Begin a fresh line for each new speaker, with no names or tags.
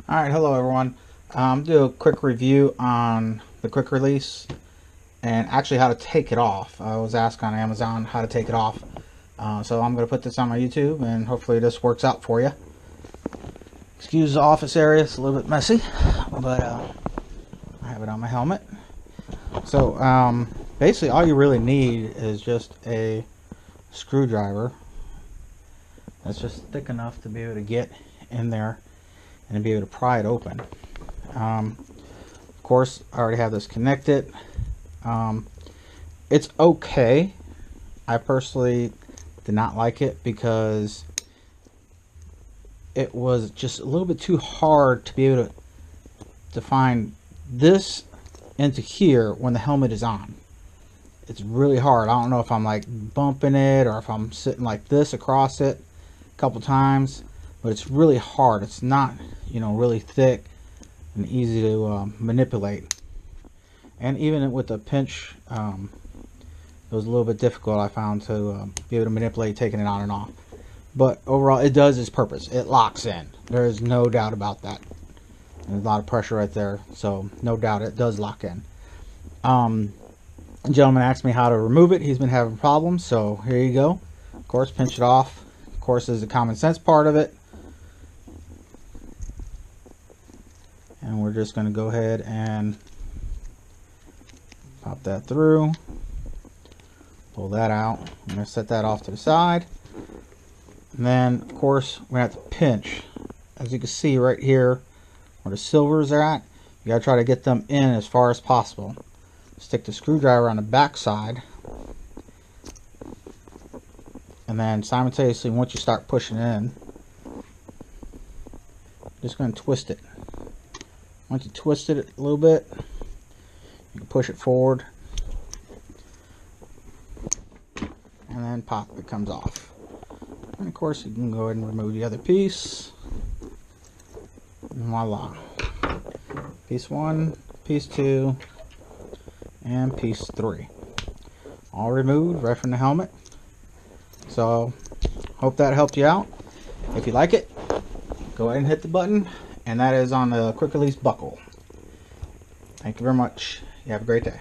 Alright, hello everyone. Do a quick review on the quick release and actually how to take it off. I was asked on Amazon how to take it off. So I'm going to put this on my YouTube and hopefully this works out for you. Excuse the office area, it's a little bit messy, but I have it on my helmet. So basically all you really need is just a screwdriver that's just thick enough to be able to get in there and be able to pry it open. Of course, I already have this connected. It's okay. I personally did not like it because it was just a little bit too hard to be able to find this into here when the helmet is on. It's really hard. I don't know if I'm like bumping it or if I'm sitting like this across it a couple times, but it's really hard. It's not, really thick and easy to manipulate. And even with the pinch, it was a little bit difficult, I found, to be able to manipulate taking it on and off. But overall, it does its purpose. It locks in. There is no doubt about that. There's a lot of pressure right there, so no doubt it does lock in. A gentleman asked me how to remove it. He's been having problems, so here you go. Of course, pinch it off. Of course, there's the common sense part of it. And we're just going to go ahead and pop that through. Pull that out. I'm going to set that off to the side. And then, of course, we're going to have to pinch. As you can see right here, where the silvers are at, you got to try to get them in as far as possible. Stick the screwdriver on the back side. And then simultaneously, once you start pushing in, just going to twist it. Once you twist it a little bit, you can push it forward. And then pop, it comes off. And of course, you can go ahead and remove the other piece. And voila. Piece 1, piece 2, and piece 3. All removed right from the helmet. So, hope that helped you out. If you like it, go ahead and hit the button. And that is on the quick release buckle. Thank you very much. You have a great day.